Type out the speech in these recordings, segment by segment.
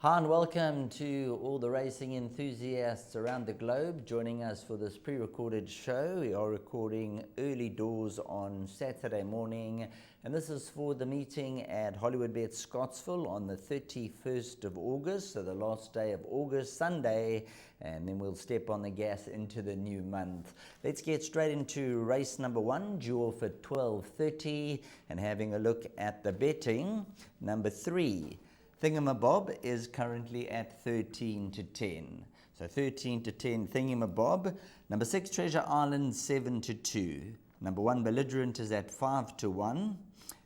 Hi and welcome to all the racing enthusiasts around the globe joining us for this pre-recorded show. We are recording early doors on Saturday morning, and this is for the meeting at Hollywoodbets Scottsville on the 31st of August, so the last day of August, Sunday, and then we'll step on the gas into the new month. Let's get straight into race number 1, due off at 12:30, and having a look at the betting. Number 3. Thingamabob is currently at 13-10. So 13-10 Thingamabob. Number 6 Treasure Island 7-2. Number 1 Belligerent is at 5-1.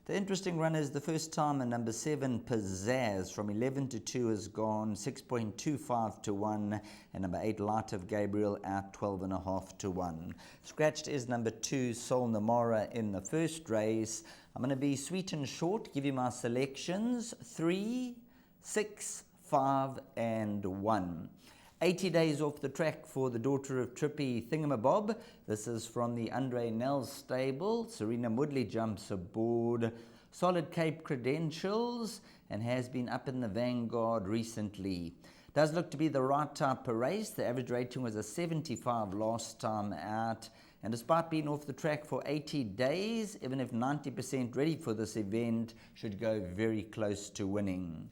The interesting run is the first time and number 7 Pizzazz from 11-2 has gone 6.25-1, and number 8 Light of Gabriel out 12.5-1. Scratched is number 2 Sol Namara in the first race. I'm going to be sweet and short, give you my selections: 3, 6, 5 and 1. 80 days off the track for the daughter of Trippy Thingamabob. This is from the Andre Nels stable. Serena Woodley jumps aboard. Solid Cape credentials and has been up in the vanguard recently. Does look to be the right type of race. The average rating was a 75 last time out. And despite being off the track for 80 days, even if 90% ready for this event, should go very close to winning.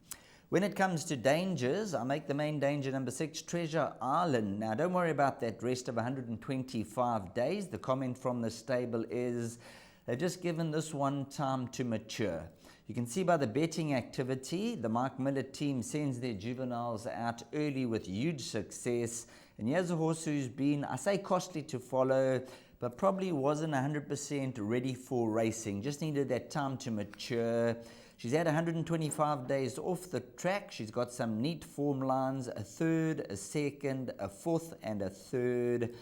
When it comes to dangers, I make the main danger number 6, Treasure Island. Now, don't worry about that rest of 125 days. The comment from the stable is they've just given this one time to mature. You can see by the betting activity, the Mike Miller team sends their juveniles out early with huge success. And here's a horse who's been, I say, costly to follow, but probably wasn't 100% ready for racing. Just needed that time to mature. She's had 125 days off the track. She's got some neat form lines: a third, a second, a fourth, and a third.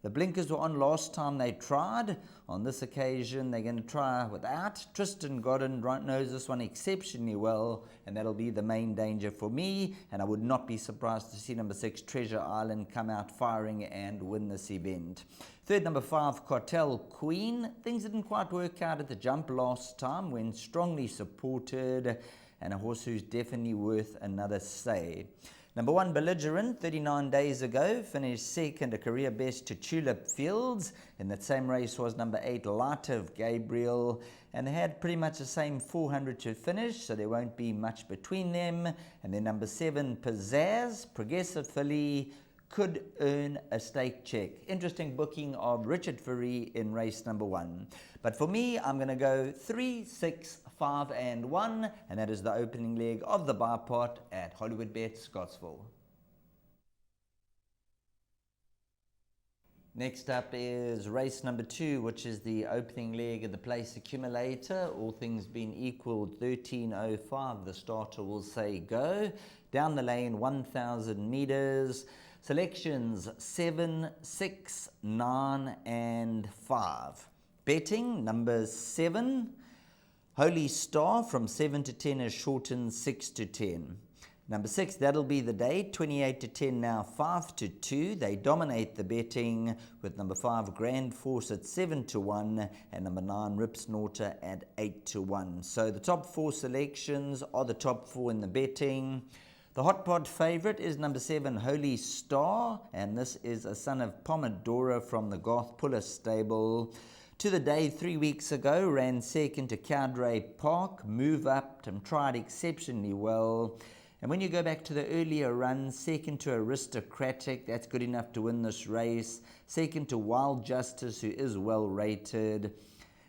The blinkers were on last time they tried. On this occasion, they're going to try without. Tristan Godden knows this one exceptionally well, and that'll be the main danger for me. And I would not be surprised to see number 6, Treasure Island, come out firing and win this event. Third, number 5, Cartel Queen. Things didn't quite work out at the jump last time when strongly supported, and a horse who's definitely worth another say. Number 1, Belligerent, 39 days ago, finished second, a career best to Tulip Fields. In that same race was number 8, Light of Gabriel, and they had pretty much the same 400 to finish, so there won't be much between them. And then number 7, Pizzazz, Progressive filly, could earn a stake check. Interesting booking of Richard Furry in race number 1. But for me, I'm going to go 3, 6, 5 and 1, and that is the opening leg of the Bipot at Hollywoodbets Scottsville. Next up is race number 2, which is the opening leg of the place accumulator. All things being equal, 13:05, the starter will say go. Down the lane, 1,000 meters. Selections 7, 6, 9 and 5. Betting numbers 7, Holy Star from 7-10 is shortened 6-10. Number 6, That'll Be the Day, 28-10 now 5-2. They dominate the betting with number 5, Grand Force at 7-1 and number 9, Rip Snorter at 8-1. So the top 4 selections are the top 4 in the betting. The hot pot favorite is number 7, Holy Star, and this is a son of Pomodoro from the Garth Puller stable. To the day 3 weeks ago, ran second to Cowdray Park, move up and tried exceptionally well. And when you go back to the earlier run, second to Aristocratic, that's good enough to win this race. Second to Wild Justice, who is well rated.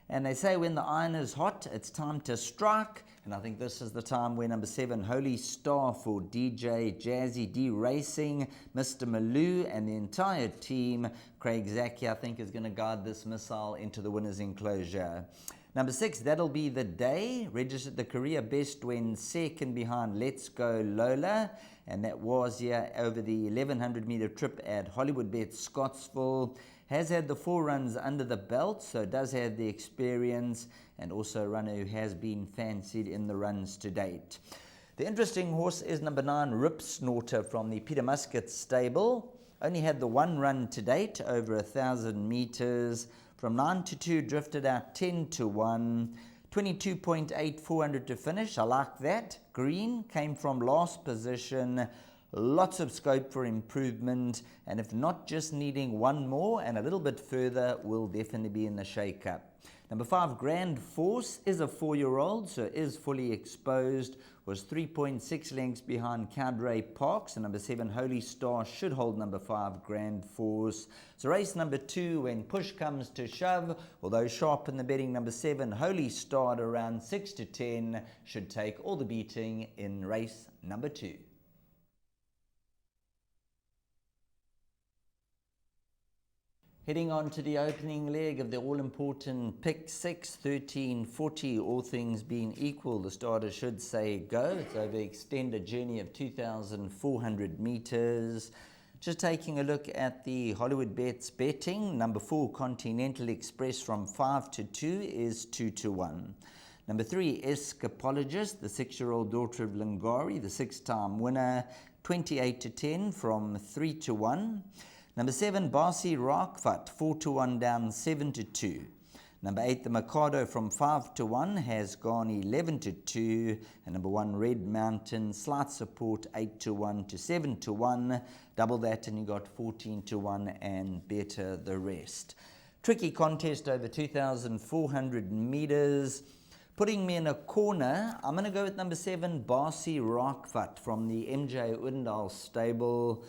And they say when the iron is hot, it's time to strike. And I think this is the time where number 7, Holy Star for DJ Jazzy D Racing, Mr. Malou, and the entire team, Craig Zaki, I think, is going to guide this missile into the winner's enclosure. Number 6, That'll Be the Day, registered the career best when second behind Let's Go Lola, and that was here over the 1100 meter trip at Hollywoodbets Scottsville. Has had the 4 runs under the belt, so does have the experience, and also a runner who has been fancied in the runs to date. The interesting horse is number 9, Rip Snorter from the Peter Muscat stable. Only had the 1 run to date over 1,000 meters. From 9-2, drifted out 10-1. 22.8, 400 to finish. I like that. Green came from last position. Lots of scope for improvement, and if not, just needing one more and a little bit further, will definitely be in the shake-up. Number 5, Grand Force, is a 4-year-old, so is fully exposed, was 3.6 lengths behind Cadre Parks, and number 7, Holy Star, should hold number 5, Grand Force. So race number 2, when push comes to shove, although sharp in the betting, number 7, Holy Star at around 6 to 10, should take all the beating in race number 2. Heading on to the opening leg of the all-important pick 6, 13, 40, all things being equal, the starter should say go. It's over an extended journey of 2,400 meters. Just taking a look at the Hollywoodbets betting, number 4, Continental Express from 5 to 2 is 2 to 1. Number 3, Escapologist, the 6-year-old daughter of Lingari, the 6-time winner, 28 to 10 from 3 to 1. Number 7, Barsi Rockfut, 4 to 1 down 7 to 2. Number 8, the Mikado from 5 to 1 has gone 11 to 2. And number 1, Red Mountain, slight support 8 to 1 to 7 to 1. Double that and you got 14 to 1 and better the rest. Tricky contest over 2,400 meters. Putting me in a corner, I'm going to go with number 7, Barsi Rockfut from the MJ Udendal stable.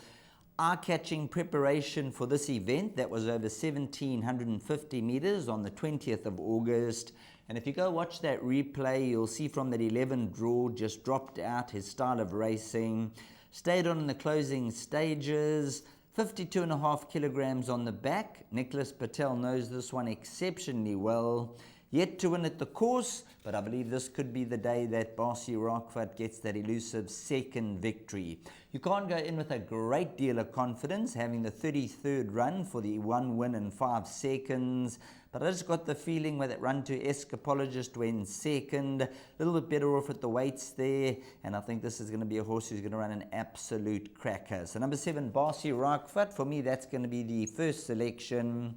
Eye-catching preparation for this event that was over 1,750 meters on the 20th of August. And if you go watch that replay, you'll see from that 11 draw, just dropped out his style of racing. Stayed on in the closing stages, 52.5 kilograms on the back. Nicholas Patel knows this one exceptionally well. Yet to win at the course, but I believe this could be the day that Barsi Rockfut gets that elusive second victory. You can't go in with a great deal of confidence, having the 33rd run for the 1 win in 5 seconds. But I just got the feeling where that run to Escapologist went second, a little bit better off at the weights there, and I think this is going to be a horse who's going to run an absolute cracker. So number 7, Barsi Rockfut, for me that's going to be the first selection.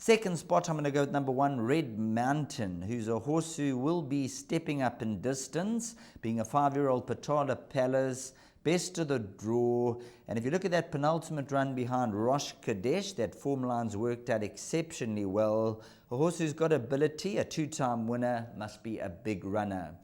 Second spot, I'm going to go with number 1, Red Mountain, who's a horse who will be stepping up in distance, being a 5-year-old Patala Palace, best of the draw. And if you look at that penultimate run behind Rosh Kadesh, that form line's worked out exceptionally well. A horse who's got ability, a 2-time winner, must be a big runner.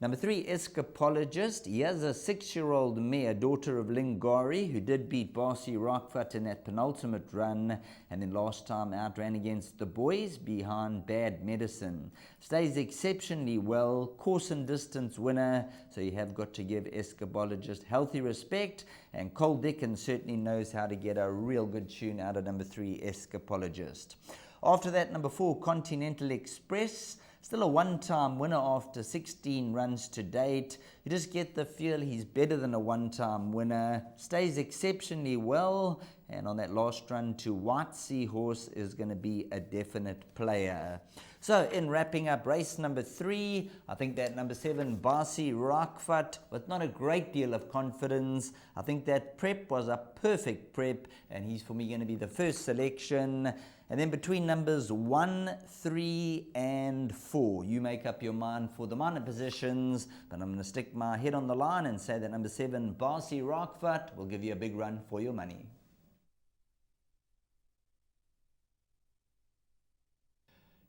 Number 3, Escapologist. He has a 6-year-old mare, daughter of Lingari, who did beat Barsi Rockfut in that penultimate run, and then last time out ran against the boys behind Bad Medicine. Stays exceptionally well, course and distance winner, so you have got to give Escapologist healthy respect, and Cole Dickens certainly knows how to get a real good tune out of number 3, Escapologist. After that, number 4, Continental Express. Still a 1-time winner after 16 runs to date. You just get the feel he's better than a 1-time winner. Stays exceptionally well. And on that last run to White Seahorse is going to be a definite player. So in wrapping up race number 3, I think that number 7, Barsi Rockfut, with not a great deal of confidence. I think that prep was a perfect prep, and he's for me going to be the first selection. And then between numbers 1, 3, and 4, you make up your mind for the minor positions. But I'm going to stick my head on the line and say that number 7, Barsi Rockfut, will give you a big run for your money.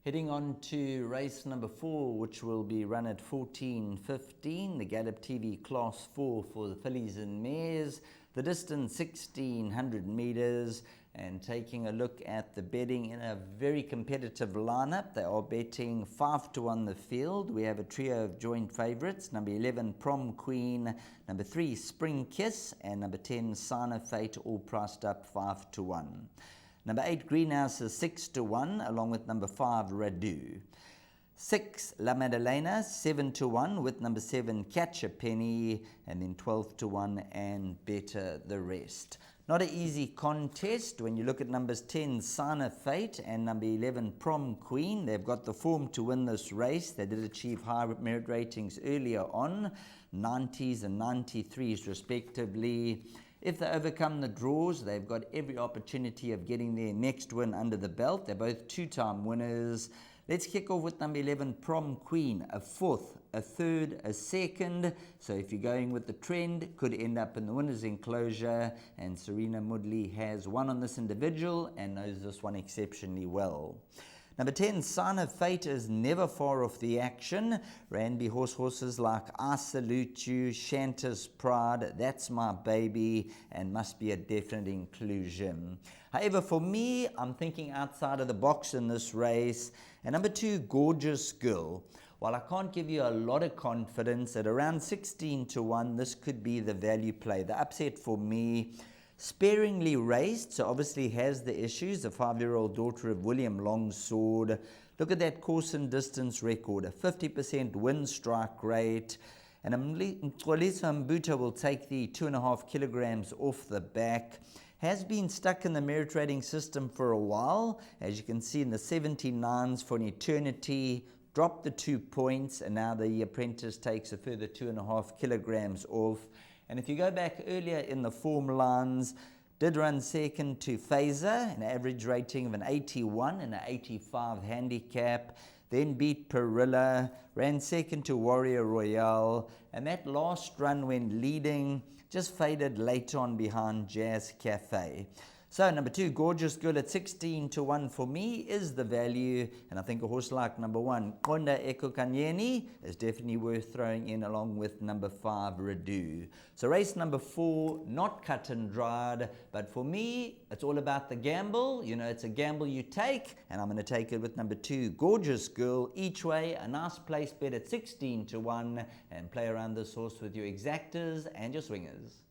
Heading on to race number 4, which will be run at 14:15, the Gallop TV Class 4 for the fillies and mares. The distance 1,600 meters, and taking a look at the betting in a very competitive lineup. They are betting 5 to 1 the field. We have a trio of joint favourites, number 11 Prom Queen, number 3 Spring Kiss, and number 10 Sign of Fate, all priced up 5 to 1. Number 8 Greenhouse is 6 to 1, along with number 5 Radu. 6 La Madalena, 7 to 1, with number 7 Catch a Penny, and then 12 to 1 and better the rest. Not an easy contest when you look at numbers 10 Sign of Fate and number 11 Prom Queen. They've got the form to win this race. They did achieve high merit ratings earlier on, 90s and 93s respectively. If they overcome the draws, they've got every opportunity of getting their next win under the belt. They're both 2-time winners. Let's kick off with number 11, Prom Queen, a fourth, a third, a second. So if you're going with the trend, could end up in the winner's enclosure. And Serena Mudley has won on this individual and knows this one exceptionally well. Number 10, Sign of Fate is never far off the action. Ranby horses like I Salute You, Shanta's Pride, That's My Baby, and must be a definite inclusion. However, for me, I'm thinking outside of the box in this race. And number 2, Gorgeous Girl. While I can't give you a lot of confidence, at around 16 to 1, this could be the value play. The upset for me, sparingly raced, so obviously has the issues, the 5-year-old daughter of William Longsword. Look at that course and distance record, a 50% win strike rate. And Mxolisa Mbuta will take the 2.5 kilograms off the back. Has been stuck in the merit rating system for a while, as you can see in the 79s for an eternity, dropped the 2 points, and now the apprentice takes a further 2.5 kilograms off. And if you go back earlier in the form lines, did run second to Phaser, an average rating of an 81 and an 85 handicap, then beat Perilla, ran second to Warrior Royale, and that last run when leading just faded late on behind Jazz Cafe. So number 2, Gorgeous Girl at 16 to 1 for me is the value, and I think a horse like number 1, Konda Eko Kanyeni, is definitely worth throwing in along with number 5, Redu. So race number 4, not cut and dried, but for me, it's all about the gamble. You know, it's a gamble you take, and I'm going to take it with number 2, Gorgeous Girl, each way, a nice place bet at 16 to 1, and play around this horse with your exactors and your swingers.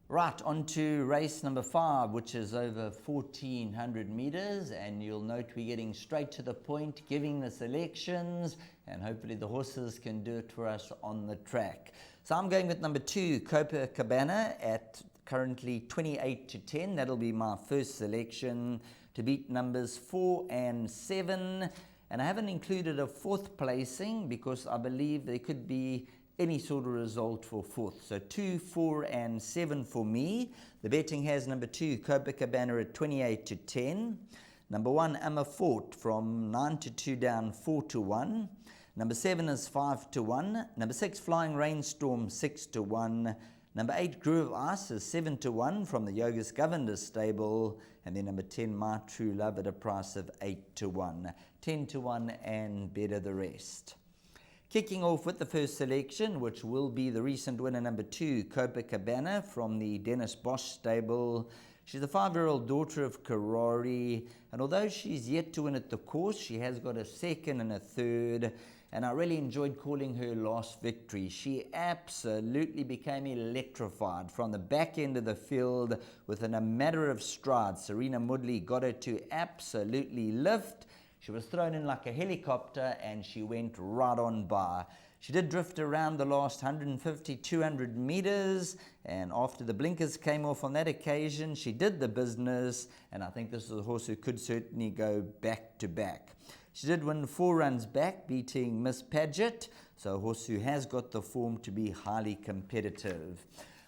Right, on to race number 5, which is over 1,400 meters, and you'll note we're getting straight to the point, giving the selections, and hopefully the horses can do it for us on the track. So I'm going with number 2, Copacabana, at currently 28 to 10. That'll be my first selection to beat numbers 4 and 7. And I haven't included a 4th placing because I believe there could be any sort of result for 4th. So 2, 4, and 7 for me. The betting has number 2, Copacabana at 28 to 10. Number 1, Amafort from 9 to 2 down 4 to 1. Number 7 is 5 to 1. Number 6, Flying Rainstorm 6 to 1. Number 8, Groove of Ice is 7 to 1 from the Yogas Governor stable. And then number 10, My True Love at a price of 8 to 1. 10 to 1 and better the rest. Kicking off with the first selection, which will be the recent winner, number 2, Copacabana from the Dennis Bosch stable. She's the 5-year-old daughter of Karori, and although she's yet to win at the course, she has got a 2nd and a 3rd, and I really enjoyed calling her last victory. She absolutely became electrified from the back end of the field. Within a matter of strides, Serena Mudley got her to absolutely lift. She was thrown in like a helicopter and she went right on by. She did drift around the last 150, 200 meters, and after the blinkers came off on that occasion, she did the business, and I think this is a horse who could certainly go back to back. She did win 4 runs back, beating Miss Paget, so a horse who has got the form to be highly competitive.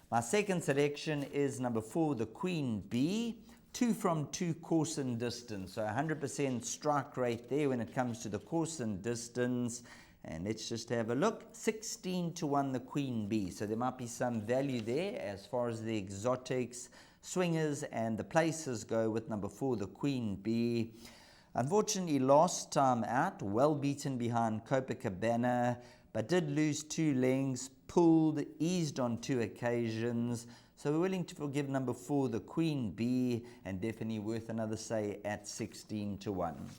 My second selection is number 4, the Queen Bee. 2 from 2 course and distance, so 100% strike rate there when it comes to the course and distance. And let's just have a look. 16 to 1 the Queen Bee, so there might be some value there as far as the exotics, swingers and the places go with number 4, the Queen Bee. Unfortunately, last time out, well beaten behind Copacabana, but did lose 2 lengths, pulled, eased on 2 occasions. So we're willing to forgive number 4, the Queen Bee, and definitely worth another say at 16 to 1.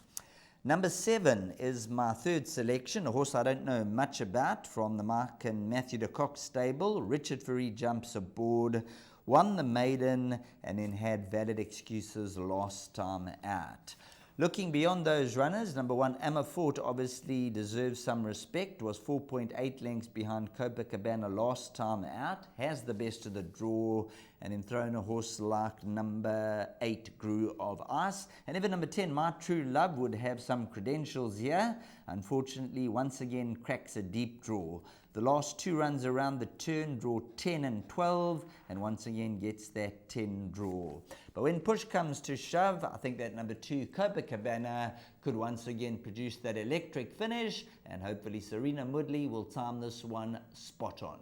Number 7 is my 3rd selection, a horse I don't know much about, from the Mark and Matthew de Kock stable. Richard Fourie jumps aboard, won the maiden, and then had valid excuses last time out. Looking beyond those runners, number 1, Amafort, obviously deserves some respect, was 4.8 lengths behind Copacabana last time out, has the best of the draw, and then thrown a horse like number 8, Groove of Ice. And even number 10, My True Love, would have some credentials here. Unfortunately, once again, cracks a deep draw. The last 2 runs around the turn draw 10 and 12, and once again gets that 10 draw. But when push comes to shove, I think that number 2, Copacabana, could once again produce that electric finish, and hopefully Serena Moodley will time this one spot on.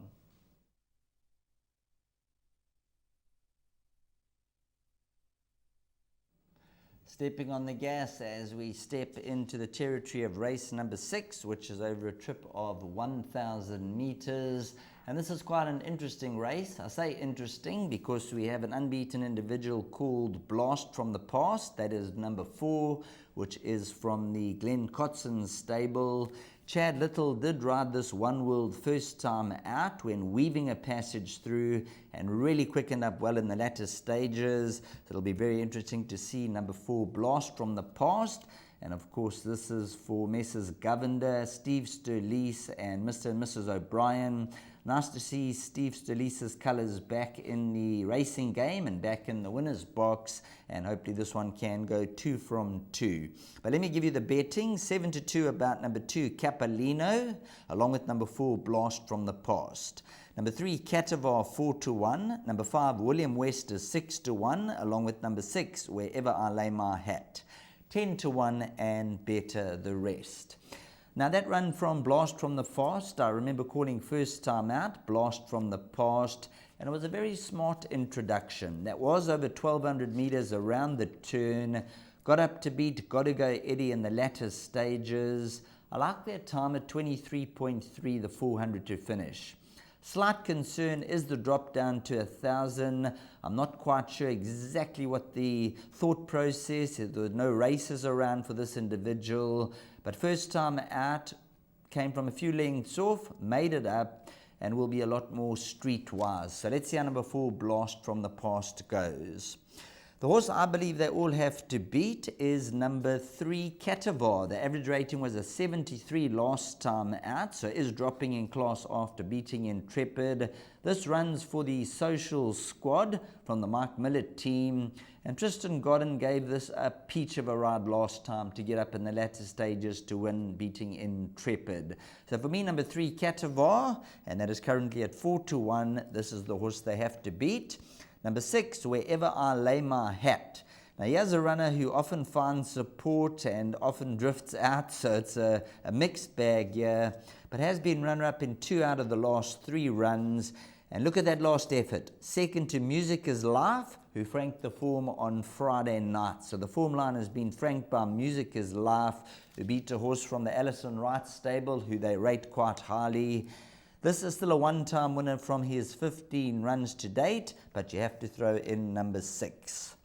Stepping on the gas as we step into the territory of race number 6, which is over a trip of 1,000 meters. And this is quite an interesting race. I say interesting because we have an unbeaten individual called Blast from the Past. That is number 4, which is from the Glenn Cotson stable. Chad Little did ride this One World first time out when weaving a passage through and really quickened up well in the latter stages. So it'll be very interesting to see number 4, Blast from the Past. And of course, this is for Messrs. Govender, Steve Sterlise, and Mr. and Mrs. O'Brien. Nice to see Steve Sterlise's colours back in the racing game and back in the winner's box, and hopefully this one can go 2 from 2. But let me give you the betting. 7-2 about number 2, Capolino, along with number 4, Blast from the Past. Number 3, Catavar, 4-1. Number 5, William West is 6-1, along with number 6, Wherever I Lay My Hat. 10-1 and better the rest. Now that run from Blast from the Past, I remember calling first time out, Blast from the Past, and it was a very smart introduction. That was over 1,200 meters around the turn, got up to beat Gotta Go Eddie in the latter stages. I like their time at 23.3, the 400 to finish. Slight concern is the drop down to 1,000. I'm not quite sure exactly what the thought process is. There were no races around for this individual, but first time out, came from a few lengths off, made it up, and will be a lot more streetwise. So let's see how number 4, Blast from the Past, goes. The horse I believe they all have to beat is number 3, Catavar. The average rating was a 73 last time out, so is dropping in class after beating Intrepid. This runs for the social squad from the Mike Millett team, and Tristan Godden gave this a peach of a ride last time to get up in the latter stages to win, beating Intrepid. So for me, number 3, Catavar, and that is currently at 4-1. This is the horse they have to beat. Number 6, Wherever I Lay My Hat. Now, here's a runner who often finds support and often drifts out, so it's a mixed bag here, but has been runner-up in 2 out of the last 3 runs. And look at that last effort. Second to Music Is Life, who franked the form on Friday night. So the form line has been franked by Music Is Life, who beat a horse from the Alison Wright stable, who they rate quite highly. This is still a one-time winner from his 15 runs to date, but you have to throw in number 6.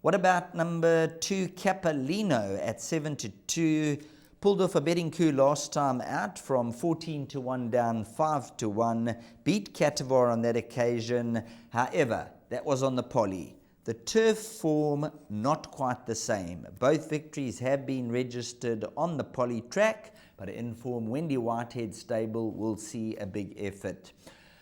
What about number 2, Capolino, at 7-2? Pulled off a betting coup last time out from 14-1 down 5-1. Beat Catavar on that occasion. However, that was on the poly. The turf form, not quite the same. Both victories have been registered on the poly track, but an in-form Wendy Whitehead stable will see a big effort.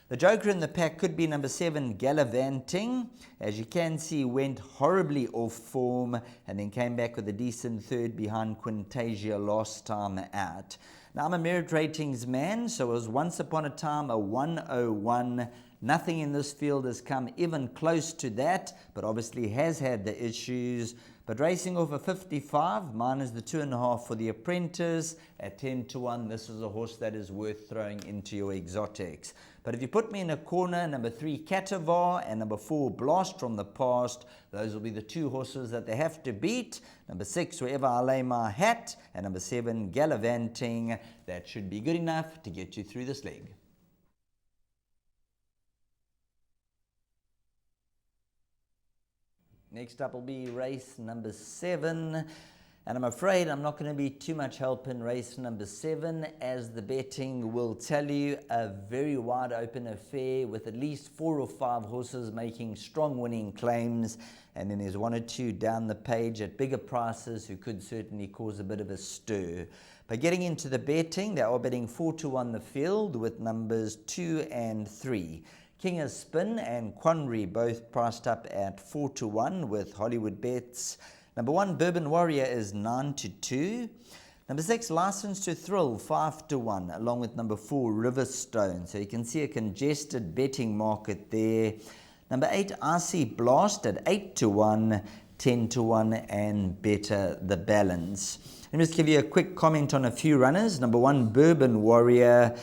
The joker in the pack could be number 7, Gallivanting. As you can see, went horribly off form and then came back with a decent third behind Quintasia last time out. Now, I'm a merit ratings man, so it was once upon a time a 101. Nothing in this field has come even close to that, but obviously has had the issues. But racing off a 55, minus the 2.5 for the Apprentice, at 10-1, this is a horse that is worth throwing into your exotics. But if you put me in a corner, number 3, Catavar, and number 4, Blast from the Past, those will be the 2 horses that they have to beat. Number 6, Wherever I Lay My Hat, and number 7, Gallivanting. That should be good enough to get you through this leg. Next up will be race number 7, and I'm afraid I'm not going to be too much help in race number 7, as the betting will tell you, a very wide open affair with at least 4 or 5 horses making strong winning claims, and then there's 1 or 2 down the page at bigger prices who could certainly cause a bit of a stir. But getting into the betting, they are betting 4-1 the field with numbers 2 and 3. King of Spin and Quanry both priced up at 4-1 with Hollywoodbets. Number 1, Bourbon Warrior, is 9-2. Number 6, License to Thrill, 5-1, along with number 4, Riverstone. So you can see a congested betting market there. Number 8, RC Blast at 8-1, 10-1, and better the balance. Let me just give you a quick comment on a few runners. Number 1, Bourbon Warrior.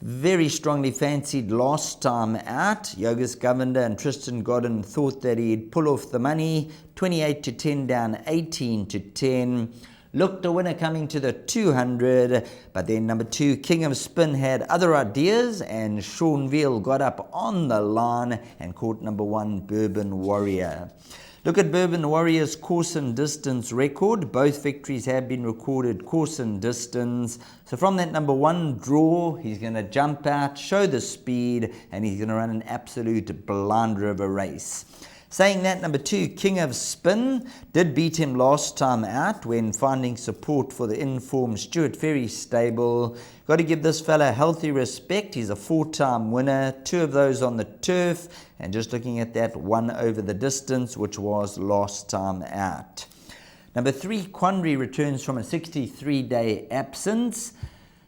Very strongly fancied last time out. Yogus Governor and Tristan Godden thought that he'd pull off the money. 28-10 down 18-10. Looked a winner coming to the 200, but then number 2, King of Spin, had other ideas, and Sean Veal got up on the line and caught number 1, Bourbon Warrior. Look at Bourbon Warrior's course and distance record. Both victories have been recorded course and distance. So from that number 1 draw, he's going to jump out, show the speed, and he's going to run an absolute blinder of a race. Saying that, number 2, King of Spin, did beat him last time out when finding support for the informed Stuart Ferry stable. Got to give this fella healthy respect. He's a 4-time winner, 2 of those on the turf, and just looking at that, 1 over the distance, which was last time out. Number 3, Quandary, returns from a 63-day absence.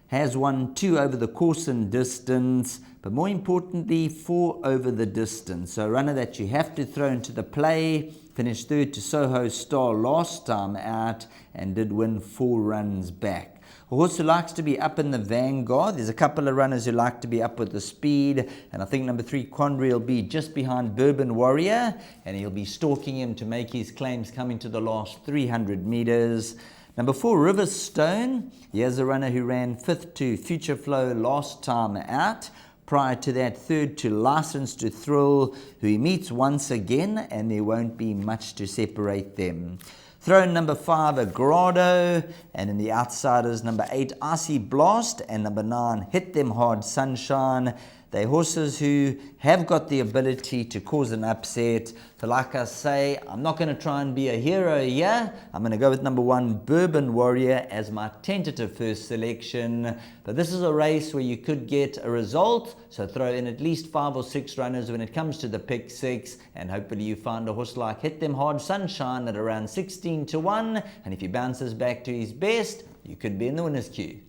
Has won 2 over the course and distance, but more importantly, 4 over the distance. So a runner that you have to throw into the play. Finished 3rd to Soho Star last time out and did win 4 runs back. A horse who likes to be up in the vanguard. There's a couple of runners who like to be up with the speed, and I think number 3, Quandary, will be just behind Bourbon Warrior, and he'll be stalking him to make his claims coming to the last 300 meters. Number 4, Riverstone. Here's a runner who ran 5th to Future Flow last time out. Prior to that, 3rd to License to Thrill, who he meets once again, and there won't be much to separate them. Throw in number 5, Agrado, and in the outsiders, number 8, RC Blast, and number 9, Hit Them Hard Sunshine. They're horses who have got the ability to cause an upset. So like I say, I'm not going to try and be a hero here. I'm going to go with number 1, Bourbon Warrior, as my tentative first selection. But this is a race where you could get a result. So throw in at least 5 or 6 runners when it comes to the pick 6. And hopefully you find a horse like Hit Them Hard Sunshine at around 16-1. And if he bounces back to his best, you could be in the winner's queue.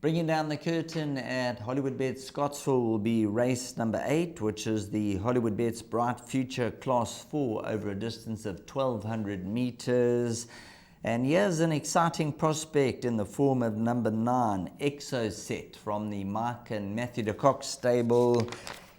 Bringing down the curtain at Hollywoodbets Scottsville will be race number 8, which is the Hollywoodbets Bright Future Class 4 over a distance of 1,200 meters. And here's an exciting prospect in the form of number 9, Exoset, from the Mike and Matthew de Kock stable.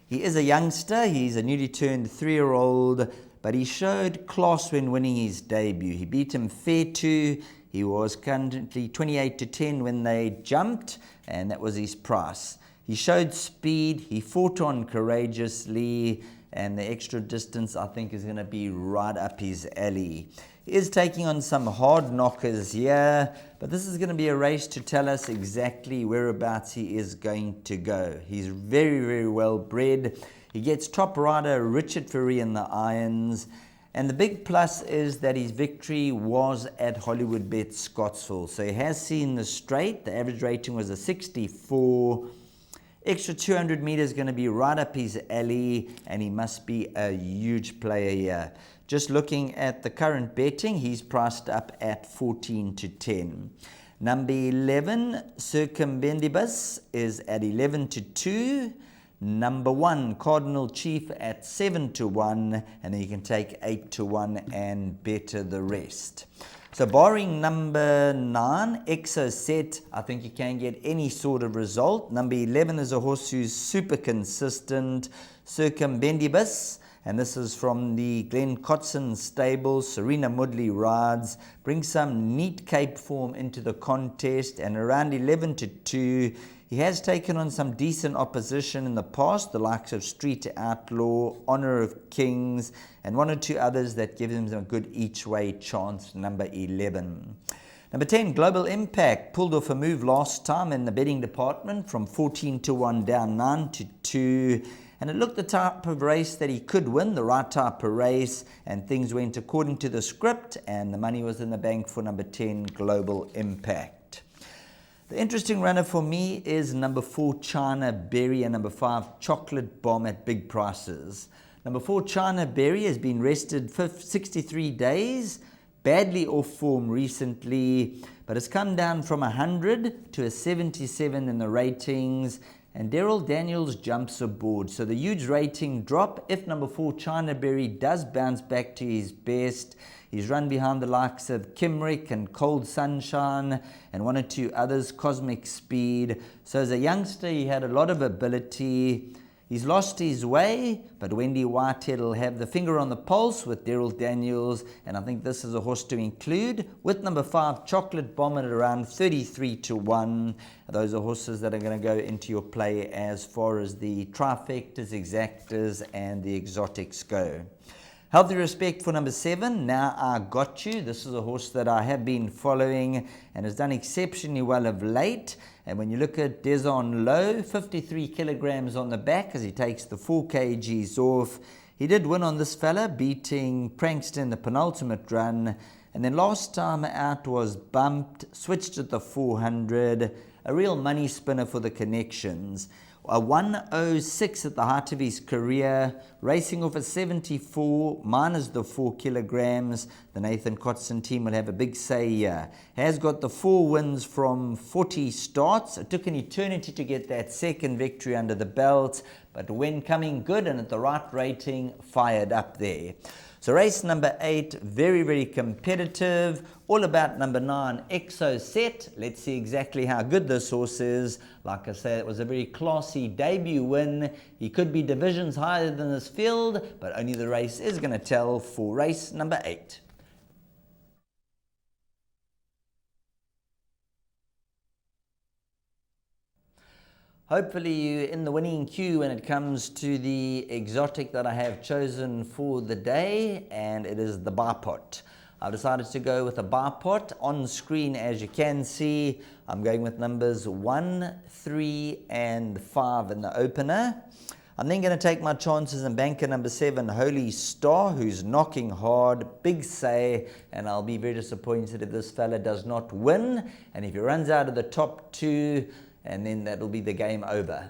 He is a youngster. He's a newly turned 3-year-old, but he showed class when winning his debut. He beat him fair to. He was currently 28-10 when they jumped, and that was his price. He showed speed, he fought on courageously, and the extra distance I think is going to be right up his alley. He is taking on some hard knockers here, but this is going to be a race to tell us exactly whereabouts he is going to go. He's very, very well bred. He gets top rider Richard Ferry in the irons. And the big plus is that his victory was at Hollywoodbets Scottsville. So he has seen the straight. The average rating was a 64. Extra 200 meters going to be right up his alley, and he must be a huge player here. Just looking at the current betting, he's priced up at 14-10. Number 11, Circumbendibus, is at 11-2. Number 1, Cardinal Chief, at 7-1, and then you can take 8-1 and better the rest. So barring number 9, Exoset, I think you can get any sort of result. Number 11 is a horse who's super consistent, Circumbendibus, and this is from the Glenn Cotson stable. Serena Mudley rides, brings some neat cape form into the contest, and around 11-2, he has taken on some decent opposition in the past, the likes of Street Outlaw, Honor of Kings, and 1 or 2 others that give him a good each-way chance, number 11. Number 10, Global Impact, pulled off a move last time in the betting department from 14-1 down 9-2. And it looked the type of race that he could win, the right type of race, and things went according to the script, and the money was in the bank for number 10, Global Impact. The interesting runner for me is number 4, China Berry, and number 5, Chocolate Bomb at big prices. Number 4, China Berry, has been rested 63 days. Badly off form recently, but it's come down from 100 to a 77 in the ratings. And Daryl Daniels jumps aboard. So the huge rating drop, if number 4 China Berry does bounce back to his best. He's run behind the likes of Kimrick and Cold Sunshine and 1 or 2 others, Cosmic Speed. So as a youngster, he had a lot of ability. He's lost his way, but Wendy Whitehead will have the finger on the pulse with Daryl Daniels, and I think this is a horse to include. With number 5, Chocolate Bomb, at around 33 to 1. Those are horses that are going to go into your play as far as the trifectas, exactas, and the exotics go. Healthy Respect for number 7, Now I Got You. This is a horse that I have been following and has done exceptionally well of late. And when you look at Desson Low, 53 kilograms on the back as he takes the 4 kgs off. He did win on this fella, beating Prankster in the penultimate run. And then last time out was bumped, switched at the 400. A real money spinner for the connections. A 106 at the height of his career, racing off a 74 minus the 4 kilograms. The Nathan Cotson team will have a big say here. Has got the 4 wins from 40 starts. It took an eternity to get that second victory under the belt, but when coming good and at the right rating, fired up there. So race number 8, very, very competitive. All about number 9, Exo Set. Let's see exactly how good this horse is. Like I say, it was a very classy debut win. He could be divisions higher than this field, but only the race is going to tell for race number 8. Hopefully you're in the winning queue when it comes to the exotic that I have chosen for the day, and it is the Bipot. I've decided to go with a Bipot on screen. As you can see, I'm going with numbers 1, 3, and 5 in the opener. I'm then going to take my chances and banker number 7, Holy Star, who's knocking hard, big say, and I'll be very disappointed if this fella does not win. And if he runs out of the top 2, and then that'll be the game over.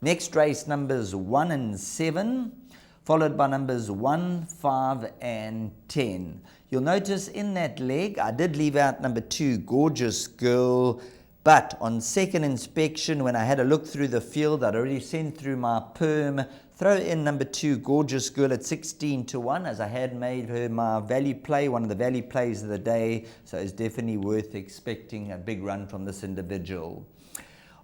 Next race, numbers 1 and 7, followed by numbers 1, 5, and 10. You'll notice in that leg, I did leave out number 2, Gorgeous Girl, but on second inspection, when I had a look through the field, I'd already sent through my perm. Throw in number 2, Gorgeous Girl, at 16 to 1, as I had made her my value play, one of the value plays of the day, so it's definitely worth expecting a big run from this individual.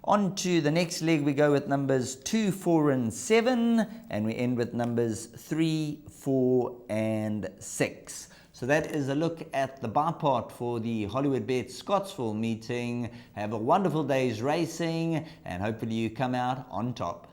On to the next leg, we go with numbers 2, 4, and 7, and we end with numbers 3, 4, and 6. So that is a look at the Bipot for the Hollywoodbets Scottsville meeting. Have a wonderful day's racing, and hopefully you come out on top.